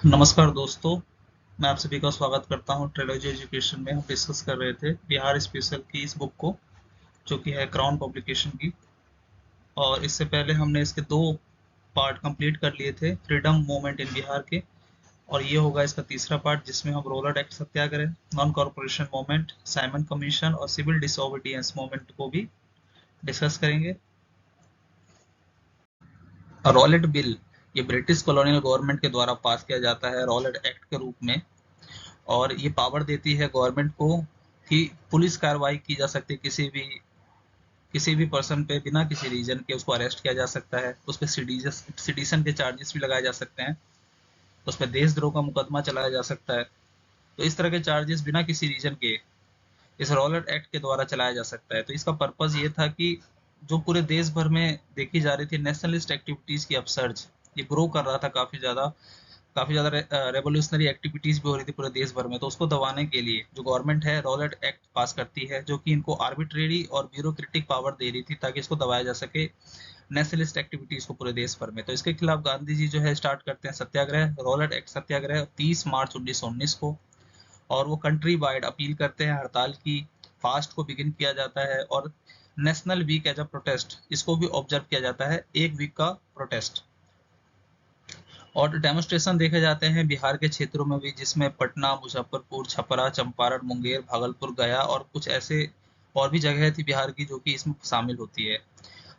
नमस्कार दोस्तों, मैं आप सभी का स्वागत करता हूँ ट्रेलॉजी एजुकेशन में। हम डिस्कस कर रहे थे बिहार स्पेशल की इस बुक को, जो कि है क्राउन पब्लिकेशन की। और इससे पहले हमने इसके 2 पार्ट कंप्लीट कर लिए थे, फ्रीडम मूवमेंट इन बिहार के। और ये होगा इसका तीसरा पार्ट, जिसमें हम Rowlatt act satyagraha, non corporation movement, Simon commission और सिविल डिसोबीडियंस मूवमेंट को भी डिस्कस करेंगे। रॉलेट बिल ये ब्रिटिश कॉलोनियल गवर्नमेंट के द्वारा पास किया जाता है रॉलेट एक्ट के रूप में। और ये पावर देती है गवर्नमेंट को कि पुलिस कार्रवाई की जा सकती है, किसी भी पर्सन पे बिना किसी रीजन के उसको अरेस्ट किया जा सकता है। उस पर सिटीजन के चार्जेस भी लगाए जा सकते हैं। उस पर देशद्रोह का मुकदमा चलाया जा सकता है। तो इस तरह के चार्जेस बिना किसी रीजन के इस रॉलेट एक्ट के द्वारा चलाया जा सकता है। तो इसका पर्पज ये था कि जो पूरे देश भर में देखी जा रही थी नेशनलिस्ट एक्टिविटीज की अपसर्ज, ये ग्रो कर रहा था काफ़ी ज़्यादा रेवोल्यूशनरी एक्टिविटीज़ भी हो रही थी पूरे देश भर में। तो उसको दबाने के लिए जो गवर्नमेंट है रॉलेट एक्ट पास करती है, जो कि इनको आर्बिट्रेरी और ब्यूरोक्रेटिक पावर दे रही थी ताकि इसको दबाया जा सके नेशनलिस्ट एक्टिविटीज़ को पूरे देश भर में। तो इसके खिलाफ गांधी जी जो है स्टार्ट करते हैं सत्याग्रह, रॉलेट एक्ट सत्याग्रह 30 मार्च 1919 को। और वो कंट्री वाइड अपील करते हैं हड़ताल की। फास्ट को बिगिन किया जाता है और national week as a protest इसको भी ऑब्जर्व किया जाता है, एक वीक का प्रोटेस्ट। और डेमोस्ट्रेशन देखे जाते हैं बिहार के क्षेत्रों में भी, जिसमें पटना, मुजफ्फरपुर, छपरा, चंपारण, मुंगेर, भागलपुर, गया और कुछ ऐसे और भी जगह थी बिहार की जो कि इसमें शामिल होती है।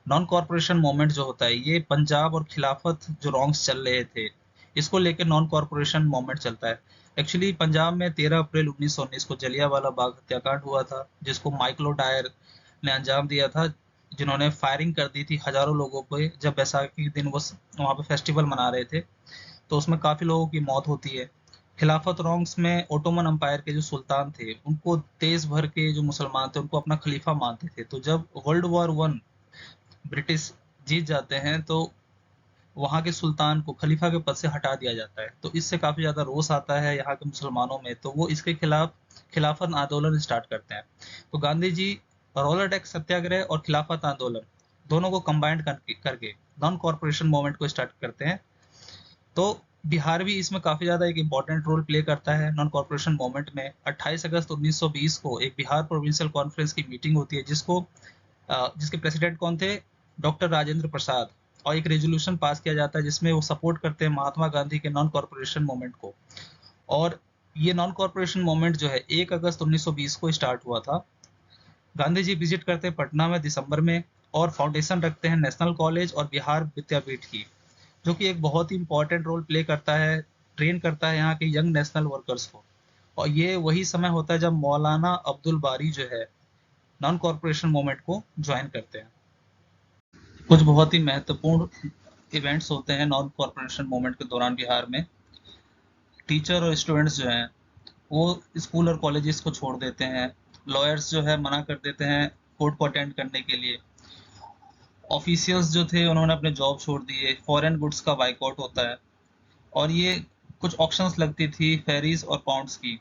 नॉन कॉरपोरेशन मूवमेंट जो होता है, ये पंजाब और खिलाफत जो रॉन्ग्स चल रहे थे, इसको लेकर नॉन कॉरपोरेशन मूवमेंट चलता है। एक्चुअली पंजाब में 13 अप्रैल 1919 को जलियांवाला बाग हत्याकांड हुआ था, जिसको माइकलो डायर ने अंजाम दिया था, जिन्होंने फायरिंग कर दी थी हजारों लोगों पे जब बैसाखी के दिन वो वहाँ पे फेस्टिवल मना रहे थे। तो उसमें काफ़ी लोगों की मौत होती है। खिलाफत रॉन्ग्स में ओटोमन अम्पायर के जो सुल्तान थे, उनको देश भर के जो मुसलमान थे उनको अपना खलीफा मानते थे। तो जब वर्ल्ड वॉर वन ब्रिटिश जीत जाते हैं, तो वहाँ के सुल्तान को खलीफा के पद से हटा दिया जाता है। तो इससे काफ़ी ज़्यादा रोष आता है यहाँ के मुसलमानों में, तो वो इसके खिलाफ खिलाफत आंदोलन स्टार्ट करते हैं। तो गांधी जी रोलर टैक्स सत्याग्रह और खिलाफत आंदोलन दोनों को कंबाइंड करके नॉन कॉरपोरेशन मूवमेंट को स्टार्ट करते हैं। तो बिहार भी इसमें काफ़ी ज़्यादा एक इम्पॉर्टेंट रोल प्ले करता है नॉन कॉरपोरेशन मूवमेंट में। 28 अगस्त 1920 को एक बिहार प्रोविंशियल कॉन्फ्रेंस की मीटिंग होती है, जिसके प्रेसिडेंट कौन थे? डॉक्टर राजेंद्र प्रसाद। और एक रेजोल्यूशन पास किया जाता है जिसमें वो सपोर्ट करते हैं महात्मा गांधी के नॉन कॉरपोरेशन मूवमेंट को। और ये नॉन कॉरपोरेशन मूवमेंट जो है 1 अगस्त 1920 को स्टार्ट हुआ था। गांधी जी विजिट करते हैं पटना में दिसंबर में, और फाउंडेशन रखते हैं नेशनल कॉलेज और बिहार विद्यापीठ की, जो कि एक बहुत ही इंपॉर्टेंट रोल प्ले करता है, ट्रेन करता है यहाँ के यंग नेशनल वर्कर्स को। और ये वही समय होता है जब मौलाना अब्दुल बारी जो है नॉन कॉरपोरेशन मूवमेंट को ज्वाइन करते हैं। कुछ बहुत ही महत्वपूर्ण इवेंट्स होते हैं नॉन कॉरपोरेशन मूवमेंट के दौरान बिहार में। टीचर और स्टूडेंट्स जो हैं वो स्कूल और कॉलेजेस को छोड़ देते हैं। लॉयर्स जो है मना कर देते हैं कोर्ट को अटेंड करने के लिए। ऑफिशियल्स जो थे उन्होंने अपने जॉब छोड़ दिए। फॉरेन गुड्स का बाइकआउट होता है। और ये कुछ ऑक्शंस लगती थी फेरीज और पाउंड्स की,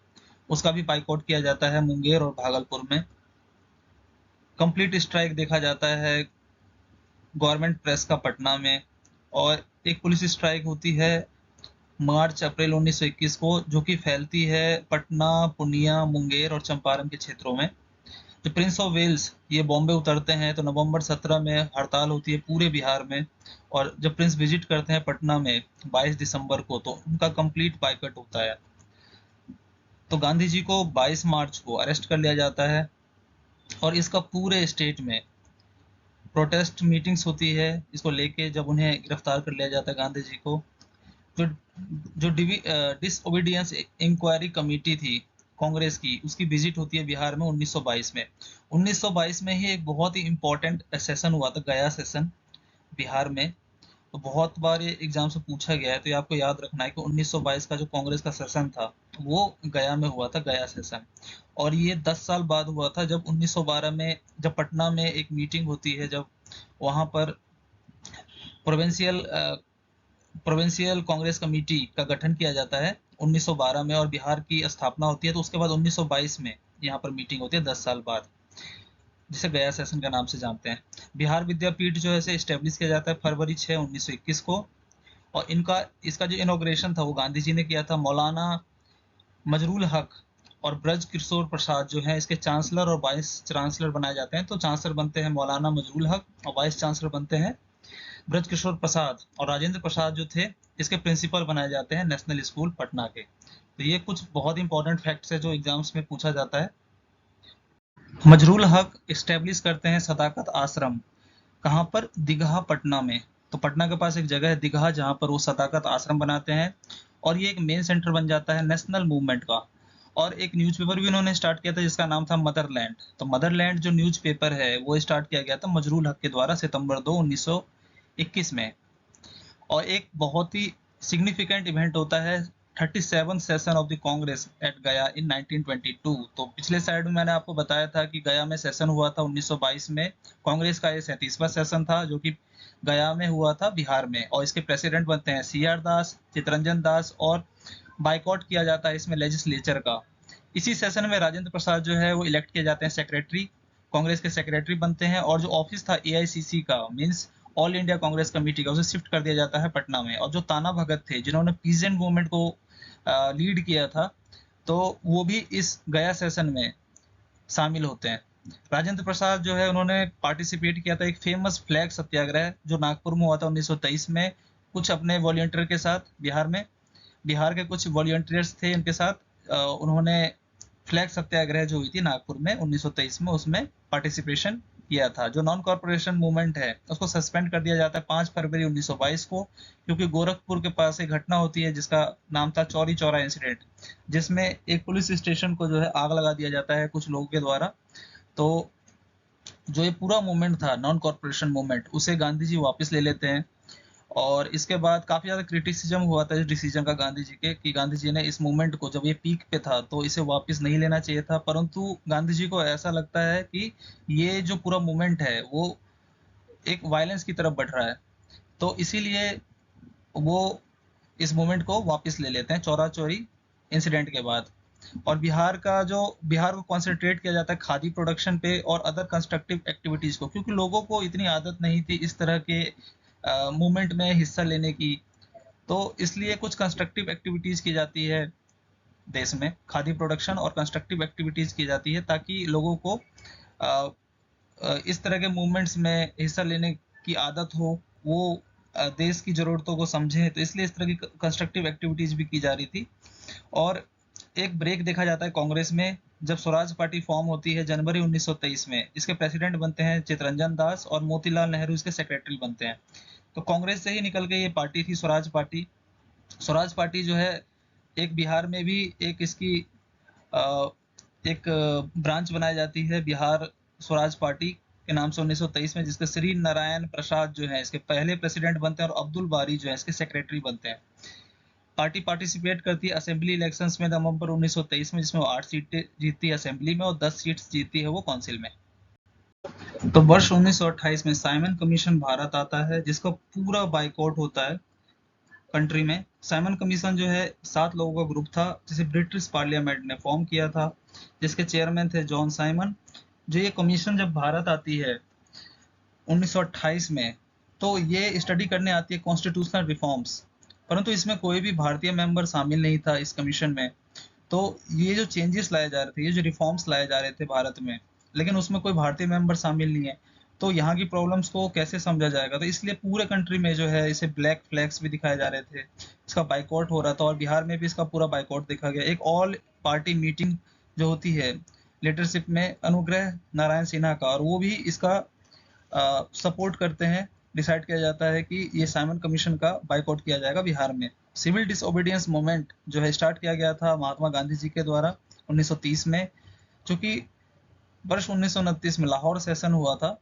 उसका भी बाइकआउट किया जाता है मुंगेर और भागलपुर में। कंप्लीट स्ट्राइक देखा जाता है गवर्नमेंट प्रेस का पटना में। और एक पुलिस स्ट्राइक होती है मार्च अप्रैल 1921 को, जो कि फैलती है पटना, पूर्णिया, मुंगेर और चंपारण के क्षेत्रों में। जो प्रिंस ऑफ वेल्स ये बॉम्बे उतरते हैं, तो नवंबर 17 में हड़ताल होती है पूरे बिहार में। और जब प्रिंस विजिट करते हैं पटना में 22 दिसंबर को, तो उनका कंप्लीट बाइकआउट होता है। तो गांधी जी को 22 मार्च को अरेस्ट कर लिया जाता है। और इसका पूरे स्टेट में प्रोटेस्ट मीटिंग्स होती है इसको लेके, जब उन्हें गिरफ्तार कर लिया जाता है गांधी जी को। जो जो डिसओबीडियंस इंक्वायरी कमेटी थी कांग्रेस की, उसकी विजिट होती है बिहार में 1922 में। 1922 में ही एक बहुत ही इम्पोर्टेंट सेशन हुआ था, गया सेशन बिहार में। तो बहुत बार ये एग्जाम से पूछा गया है, तो ये आपको याद रखना है कि 1922 का जो कांग्रेस का सेशन था वो गया में हुआ था, गया सेशन। और ये 10 साल बाद हुआ था, जब 1912 में जब पटना में एक मीटिंग होती है, जब वहां पर प्रोविंशियल प्रोविंशियल कांग्रेस कमेटी का गठन किया जाता है 1912 में, और बिहार की स्थापना होती है। तो उसके बाद 1922 में यहाँ पर मीटिंग होती है 10 साल बाद, जिसे गया सेशन का नाम से जानते हैं। बिहार विद्यापीठ जो है इसे स्टेब्लिश किया जाता है फरवरी 6 1921 को। और इसका जो इनॉग्रेशन था वो गांधी जी ने किया था। मौलाना मजरूल हक और ब्रज किशोर प्रसाद जो है इसके चांसलर और वाइस चांसलर बनाए जाते हैं। तो चांसलर बनते हैं मौलाना मजरूल हक और वाइस चांसलर बनते हैं ब्रज किशोर प्रसाद, और राजेंद्र प्रसाद जो थे इसके प्रिंसिपल बनाए जाते हैं नेशनल स्कूल पटना के। तो ये कुछ बहुत इंपॉर्टेंट फैक्ट्स है जो एग्जाम्स में पूछा जाता है। मजरूल हक इस्टेब्लिश करते हैं सदाकत आश्रम, कहाँ पर? दीघा पटना में। तो पटना के पास एक जगह है दीघा जहाँ पर वो सदाकत आश्रम बनाते हैं, और ये एक मेन सेंटर बन जाता है नेशनल मूवमेंट का। और एक न्यूज़पेपर भी उन्होंने स्टार्ट किया था जिसका नाम था मदरलैंड। तो मदरलैंड जो न्यूज़पेपर है वो स्टार्ट किया गया था मजरूल हक के द्वारा सितंबर 2 1921 में। और एक बहुत ही सिग्निफिकेंट इवेंट होता है 37 session of the Congress at Gaya in 1922। तो पिछले साइड में मैंने आपको बताया था कि गया में सेशन हुआ था 1922 में। कांग्रेस का ये 37वां सेशन था जो कि गया में हुआ था बिहार में, और इसके प्रेसिडेंट बनते हैं CR दास, चितरंजन दास, और बाइकआउट किया जाता है इसमें लेजिस्लेचर का। इसी सेशन में राजेंद्र प्रसाद जो है वो इलेक्ट किए जाते हैं सेक्रेटरी, कांग्रेस के सेक्रेटरी बनते हैं, और जो ऑफिस था AICC का means all India Congress committee का, उसे शिफ्ट कर दिया जाता है पटना में। और जो ताना भगत थे जिन्होंने पीजेंट मूवमेंट को लीड किया था, तो वो भी इस गया सेशन में शामिल होते हैं। राजेंद्र प्रसाद जो है उन्होंने पार्टिसिपेट किया था एक फेमस फ्लैग सत्याग्रह जो नागपुर में हुआ था 1923 में, कुछ अपने वॉलंटियर के साथ। बिहार के कुछ वॉलंटियर्स थे उनके साथ, उन्होंने फ्लैग सत्याग्रह जो हुई थी नागपुर में 1923 में, उसमें पार्टिसिपेशन किया था। जो नॉन कॉर्पोरेशन मूवमेंट है उसको सस्पेंड कर दिया जाता है 5 फरवरी 1922 को, क्योंकि गोरखपुर के पास एक घटना होती है जिसका नाम था चौरी चौरा इंसिडेंट, जिसमें एक पुलिस स्टेशन को जो है आग लगा दिया जाता है कुछ लोगों के द्वारा। तो जो ये पूरा मूवमेंट था नॉन कॉर्पोरेशन मूवमेंट, उसे गांधी जी वापस ले लेते हैं। और इसके बाद काफी ज्यादा क्रिटिसिज्म हुआ था इस डिसीजन का गांधी जी के, कि गांधी जी ने इस मूवमेंट को, जब ये पीक पे था तो इसे वापस नहीं लेना चाहिए था। परंतु गांधी जी को ऐसा लगता है कि ये जो पूरा मूवमेंट है वो एक वायलेंस की तरफ बढ़ रहा है, तो इसीलिए वो इस मूवमेंट को वापस ले लेते हैं चौरा चौरी इंसिडेंट के बाद। और बिहार को कंसंट्रेट किया जाता है खादी प्रोडक्शन पे और अदर कंस्ट्रक्टिव एक्टिविटीज को, क्योंकि लोगों को इतनी आदत नहीं थी इस तरह के मूवमेंट में हिस्सा लेने की। तो इसलिए कुछ कंस्ट्रक्टिव एक्टिविटीज की जाती है देश में, खादी प्रोडक्शन और कंस्ट्रक्टिव एक्टिविटीज की जाती है, ताकि लोगों को इस तरह के मूवमेंट्स में हिस्सा लेने की आदत हो, वो देश की ज़रूरतों को समझें। तो इसलिए इस तरह की कंस्ट्रक्टिव एक्टिविटीज भी की जा रही थी। और एक ब्रेक देखा जाता है कांग्रेस में जब स्वराज पार्टी फॉर्म होती है जनवरी 1923 में। इसके प्रेसिडेंट बनते हैं चितरंजन दास और मोतीलाल नेहरू इसके सेक्रेटरी बनते हैं। तो कांग्रेस से ही निकल के ये पार्टी थी स्वराज पार्टी। स्वराज पार्टी जो है एक बिहार में भी एक इसकी अ, एक ब्रांच बनाई जाती है बिहार स्वराज पार्टी के नाम से 1923 में, जिसके श्री नारायण प्रसाद जो है इसके पहले प्रेसिडेंट बनते हैं और अब्दुल बारी जो है इसके सेक्रेटरी बनते हैं। पार्टी पार्टिसिपेट करती है असेंबली इलेक्शंस में नवंबर 1923 में, जिसमें वो 8 सीटें जीतती है असेंबली में और 10 सीट्स जीतती है वो काउंसिल में। तो वर्ष 1928 में साइमन कमीशन भारत आता है जिसका पूरा बाइकआउट होता है कंट्री में। साइमन कमीशन जो है 7 लोगों का ग्रुप था जिसे ब्रिटिश पार्लियामेंट ने फॉर्म किया था, जिसके चेयरमैन थे जॉन साइमन। जो ये कमीशन जब भारत आती है 1928 में, तो ये स्टडी करने आती है कॉन्स्टिट्यूशनल रिफॉर्म्स, परंतु इसमें कोई भी भारतीय मेंबर शामिल नहीं था इस कमीशन में। तो ये जो चेंजेस लाए जा रहे थे, ये जो रिफॉर्म्स लाए जा रहे थे भारत में, लेकिन उसमें कोई भारतीय मेंबर शामिल नहीं है, तो यहाँ की प्रॉब्लम्स को कैसे समझा जाएगा? तो इसलिए पूरे कंट्री में जो है इसे ब्लैक फ्लैग्स भी दिखाए जा रहे थे, इसका बाइकआउट हो रहा था, और बिहार में भी इसका पूरा बाइकआउट देखा गया। एक ऑल पार्टी मीटिंग जो होती है लीडरशिप में अनुग्रह नारायण सिन्हा का, और वो भी इसका सपोर्ट करते हैं। डिसाइड किया जाता है कि ये साइमन कमीशन का बाइकआउट किया जाएगा बिहार में। सिविल डिसओबीडियंस मूवमेंट जो है स्टार्ट किया गया था महात्मा गांधी जी के द्वारा 1930 में, जो कि वर्ष 1929 में लाहौर सेशन हुआ था,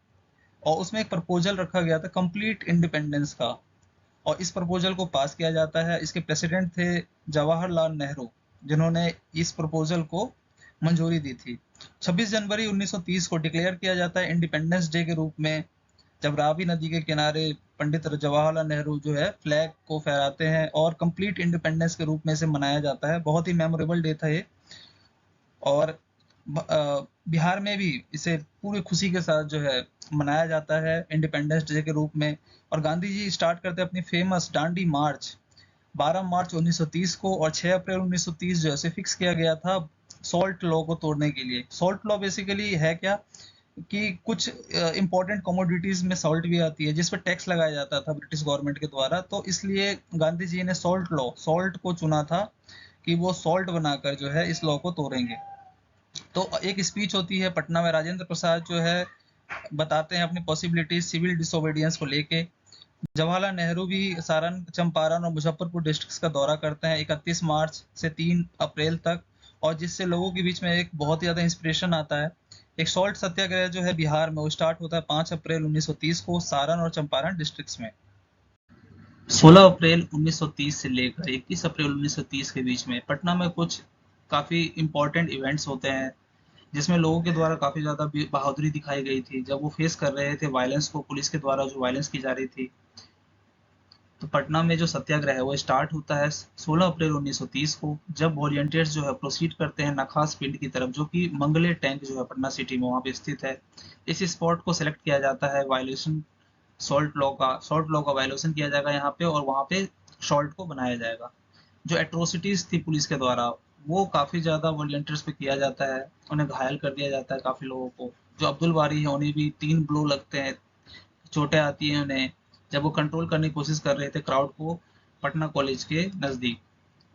और उसमें एक प्रपोजल रखा गया था कंप्लीट इंडिपेंडेंस का, और इस प्रपोजल को पास किया जाता है। इसके प्रेसिडेंट थे जवाहरलाल नेहरू, जिन्होंने इस प्रपोजल को मंजूरी दी थी। 26 जनवरी 1930 को डिक्लेयर किया जाता है इंडिपेंडेंस डे के रूप में, जब रावी नदी के किनारे पंडित जवाहरलाल नेहरू जो है फ्लैग को फहराते हैं, और कंप्लीट इंडिपेंडेंस के रूप में इसे मनाया जाता है। बहुत ही मेमोरेबल डे था ये। और बिहार में भी इसे पूरी खुशी के साथ जो है मनाया जाता है इंडिपेंडेंस डे के रूप में। और गांधी जी स्टार्ट करते हैं अपनी फेमस डांडी मार्च 12 मार्च 1930 को, और 6 अप्रैल 1930 जो है फिक्स किया गया था सॉल्ट लॉ को तोड़ने के लिए। सॉल्ट लॉ बेसिकली है क्या कि कुछ इंपॉर्टेंट कमोडिटीज में सॉल्ट भी आती है जिस पर टैक्स लगाया जाता था ब्रिटिश गवर्नमेंट के द्वारा, तो इसलिए गांधी जी ने सॉल्ट लॉ, सॉल्ट को चुना था कि वो सॉल्ट बनाकर जो है इस लॉ को तोड़ेंगे। तो एक स्पीच होती है पटना में, राजेंद्र प्रसाद जो है बताते हैं अपनी पॉसिबिलिटीज सिविल डिसोबीडियंस को लेके। जवाहरलाल नेहरू भी सारण, चंपारण और मुजफ्फरपुर डिस्ट्रिक्ट्स का दौरा करते हैं 31 मार्च से 3 अप्रैल तक, और जिससे लोगों के बीच में एक बहुत ही ज्यादा इंस्पिरेशन आता है। एक सॉल्ट सत्याग्रह जो है बिहार में, वो स्टार्ट होता है 5 अप्रैल 1930 को सारण और चंपारण डिस्ट्रिक्ट्स में। 16 अप्रैल 1930 से लेकर 21 अप्रैल 1930 के बीच में पटना में कुछ काफी इंपॉर्टेंट इवेंट्स होते हैं जिसमें लोगों के द्वारा काफी ज्यादा बहादुरी दिखाई गई थी जब वो फेस कर रहे थे वायलेंस को, पुलिस के द्वारा जो वायलेंस की जा रही थी। तो पटना में जो सत्याग्रह है वो स्टार्ट होता है 16 अप्रैल 1930 को, जब वॉलंटियर्स जो है प्रोसीड करते हैं नखास फील्ड की तरफ, जो कि मंगले टैंक जो है पटना सिटी में वहाँ पे स्थित है। इस स्पॉट को सिलेक्ट किया जाता है वायलेशन सॉल्ट लॉ का वायलेशन किया जाएगा यहाँ पे, और वहाँ पे सॉल्ट को बनाया जाएगा। जो एट्रोसिटीज थी पुलिस के द्वारा वो काफी ज्यादा वॉलंटियर्स पे किया जाता है, उन्हें घायल कर दिया जाता है काफी लोगों को। जो अब्दुल बारी है उन्हें भी 3 ब्लो लगते हैं, चोटें आती हैं उन्हें जब वो कंट्रोल करने की कोशिश कर रहे थे क्राउड को पटना कॉलेज के नजदीक।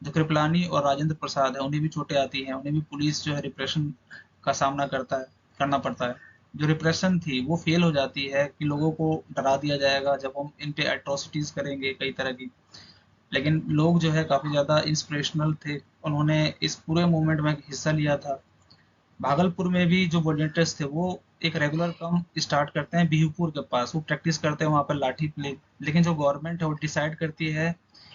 जो कृपलानी और राजेंद्र प्रसाद है उन्हें भी चोटें आती हैं, उन्हें भी पुलिस जो है रिप्रेशन का सामना करना पड़ता है। जो रिप्रेशन थी वो फेल हो जाती है कि लोगों को डरा दिया जाएगा जब हम इन पे एट्रोसिटीज करेंगे कई तरह की। लेकिन लोग जो है काफी ज्यादा इंस्पिरेशनल थे, उन्होंने इस पूरे मूवमेंट में हिस्सा लिया था। भागलपुर में भी जो वॉलंटियर्स थे वो एक रेगुलर काम स्टार्ट करते हैं बिहूपुर के पास, वो प्रैक्टिस करते हैं वहाँ पर लाठी प्ले। लेकिन जो गवर्नमेंट है वो डिसाइड करती है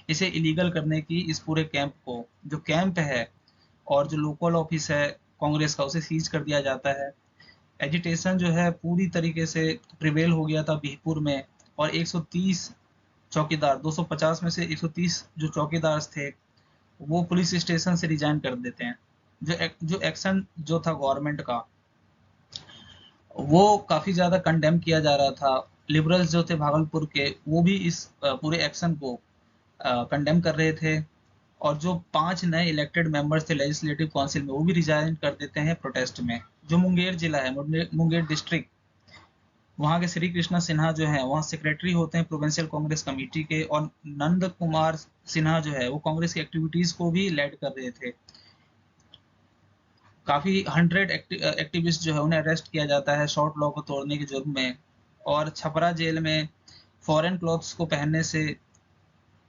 इसे इलीगल करने की, इस पूरे कैंप को, जो कैंप है और जो लोकल ऑफिस है कांग्रेस का, उसे सीज कर दिया जाता है। एजिटेशन जो है पूरी तरीके से प्रिवेल हो गया था बिहपुर में, और 130 चौकीदार, 250 में से 130 जो चौकीदार थे वो पुलिस स्टेशन से रिजाइन कर देते हैं। जो एक्शन जो था गवर्नमेंट का वो काफी ज्यादा कंडेम किया जा रहा था। लिबरल्स जो थे भागलपुर के वो भी इस पूरे एक्शन को कंडेम कर रहे थे, और जो 5 नए इलेक्टेड मेंबर्स थे लेजिस्लेटिव काउंसिल में वो भी रिजाइन कर देते हैं प्रोटेस्ट में। जो मुंगेर जिला है, मुंगेर डिस्ट्रिक्ट, वहाँ के श्री कृष्णा सिन्हा जो है वहाँ सेक्रेटरी होते हैं प्रोविंशियल कांग्रेस कमेटी के, और नंद कुमार सिन्हा जो है वो कांग्रेस की एक्टिविटीज को भी लेड कर रहे थे। काफी 100 एक्टिविस्ट जो है उन्हें अरेस्ट किया जाता है शॉर्ट लॉ को तोड़ने के जुर्म में, और छपरा जेल में फॉरेन क्लॉथ्स को पहनने से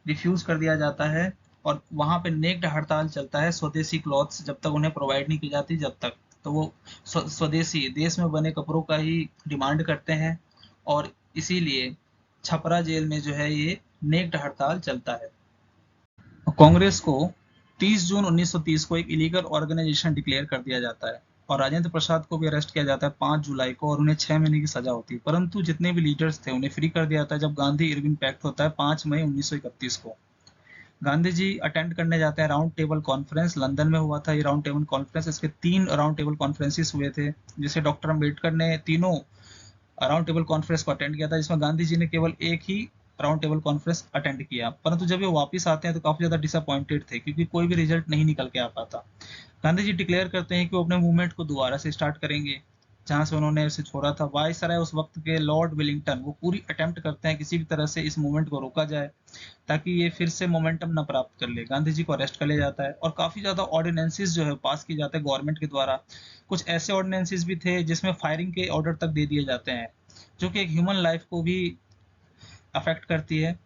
रिफ्यूज कर दिया जाता है, और वहां पे नेक्ड हड़ताल चलता है स्वदेशी क्लॉथ्स जब तक उन्हें प्रोवाइड नहीं की जाती जब तक। तो वो स्वदेशी देश में बने कपड़ों का ही डिमांड करते हैं, और इसीलिए छपरा जेल में जो है ये नेक्ड हड़ताल चलता है। कांग्रेस को 30 जून 1930 को एक इलीगल ऑर्गेनाइजेशन डिक्लेयर कर दिया जाता है, और राजेंद्र प्रसाद को भी अरेस्ट किया जाता है 5 जुलाई को, और उन्हें 6 महीने की सजा होती है। परंतु जितने भी लीडर्स थे उन्हें फ्री कर दिया जाता है जब गांधी इरविन पैक्ट होता है 5 मई 1931 को। गांधी जी अटेंड करने जाते हैं राउंड टेबल कॉन्फ्रेंस, लंदन में हुआ था ये राउंड टेबल कॉन्फ्रेंस। इसके 3 राउंड टेबल कॉन्फ्रेंसिस हुए थे, जिसे डॉक्टर अम्बेडकर ने तीनों राउंड टेबल कॉन्फ्रेंस को अटेंड किया था, जिसमें गांधी जी ने केवल एक ही राउंड टेबल कॉन्फ्रेंस अटेंड किया। परंतु जब ये वापस आते हैं तो काफी ज्यादा डिसअपॉइंटेड थे क्योंकि कोई भी रिजल्ट नहीं निकल के आ पाता। गांधी जी डिक्लेयर करते हैं कि वो अपने मूवमेंट को दोबारा से स्टार्ट करेंगे जहां से उन्होंने उसे छोड़ा था। वायसराय उस वक्त के लॉर्ड विलिंगटन वो पूरी अटेम्प्ट करते हैं किसी भी तरह से इस मूवमेंट को रोका जाए ताकि ये फिर से मोमेंटम न प्राप्त कर ले। गांधी जी को अरेस्ट कर लिया जाता है, और काफी ज्यादा ऑर्डिनेंसेस जो है पास किए जाते हैं गवर्नमेंट के द्वारा। कुछ ऐसे ऑर्डिनेंसेस भी थे जिसमें फायरिंग के ऑर्डर तक दे दिए जाते हैं, जो कि एक ह्यूमन लाइफ को भी अफेक्ट करती है।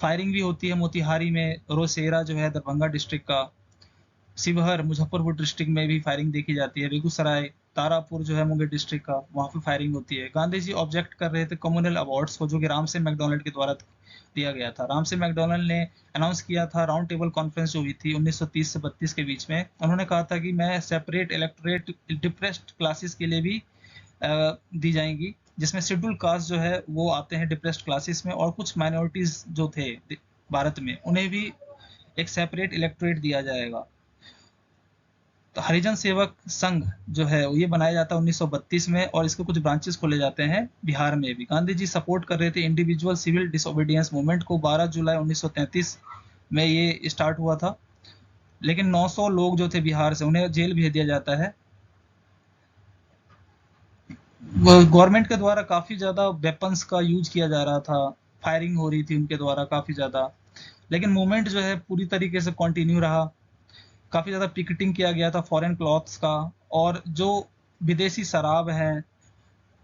फायरिंग भी होती है मोतिहारी में, रोसेरा जो है दरभंगा डिस्ट्रिक्ट का, शिवहर मुजफ्फरपुर डिस्ट्रिक्ट में भी फायरिंग देखी जाती है, बेगूसराय, तारापुर जो है मुंगेर डिस्ट्रिक्ट का, वहां पे फायरिंग होती है। गांधी जी ऑब्जेक्ट कर रहे थे कम्युनल अवार्ड्स को जो कि राम सिंह मैकडोनल्ड के द्वारा दिया गया था। राम सिंह मैकडोनल्ड ने अनाउंस किया था राउंड टेबल कॉन्फ्रेंस जो हुई थी 1930 से 32 के बीच में, उन्होंने कहा था कि मैं सेपरेट इलेक्टोरेट डिप्रेस्ड क्लासेस के लिए भी दी जाएंगी, जिसमें शेड्यूल कास्ट जो है वो आते हैं डिप्रेस्ड क्लासेस में, और कुछ माइनॉरिटीज जो थे भारत में उन्हें भी एक सेपरेट इलेक्टोरेट दिया जाएगा। तो हरिजन सेवक संघ जो है ये बनाया जाता है 1932 में, और इसके कुछ ब्रांचेस खोले जाते हैं बिहार में भी। गांधी जी सपोर्ट कर रहे थे इंडिविजुअल सिविल डिसोबीडियंस मूवमेंट को। 12 जुलाई 1933 में ये स्टार्ट हुआ था, लेकिन 900 लोग जो थे बिहार से, उन्हें जेल भेज दिया जाता है। गवर्नमेंट के द्वारा काफ़ी ज़्यादा वेपन्स का यूज किया जा रहा था, फायरिंग हो रही थी उनके द्वारा काफ़ी ज़्यादा, लेकिन मूवमेंट जो है पूरी तरीके से कंटिन्यू रहा। काफ़ी ज़्यादा पिकेटिंग किया गया था फॉरेन क्लॉथ्स का, और जो विदेशी शराब है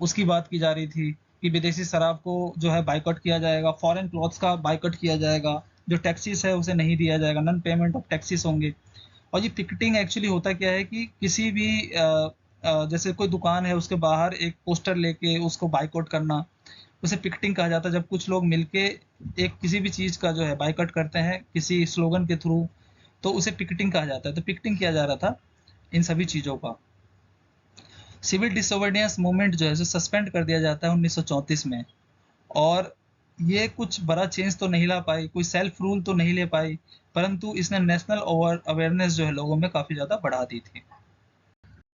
उसकी बात की जा रही थी कि विदेशी शराब को जो है बाइकआउट किया जाएगा, फॉरेन क्लॉथ्स का बाइकआउट किया जाएगा, जो टैक्सीज है उसे नहीं दिया जाएगा, नॉन पेमेंट ऑफ टैक्सीज होंगे। और ये पिकेटिंग एक्चुअली होता क्या है कि किसी भी जैसे कोई दुकान है उसके बाहर एक पोस्टर लेके उसको बाइकआउट करना, उसे पिकेटिंग कहा जाता है। जब कुछ लोग मिलके एक किसी भी चीज़ का जो है बाइकआउट करते हैं किसी स्लोगन के थ्रू, तो उसे पिकेटिंग कहा जाता है। तो पिकेटिंग किया जा रहा था इन सभी चीज़ों का। सिविल डिसोबीडियंस मूवमेंट जो है उसे सस्पेंड कर दिया जाता है 1934 में, और ये कुछ बड़ा चेंज तो नहीं ला पाई, कोई सेल्फ रूल तो नहीं ले पाई, परंतु इसने नेशनल अवेयरनेस जो है लोगों में काफ़ी ज़्यादा बढ़ा दी थी।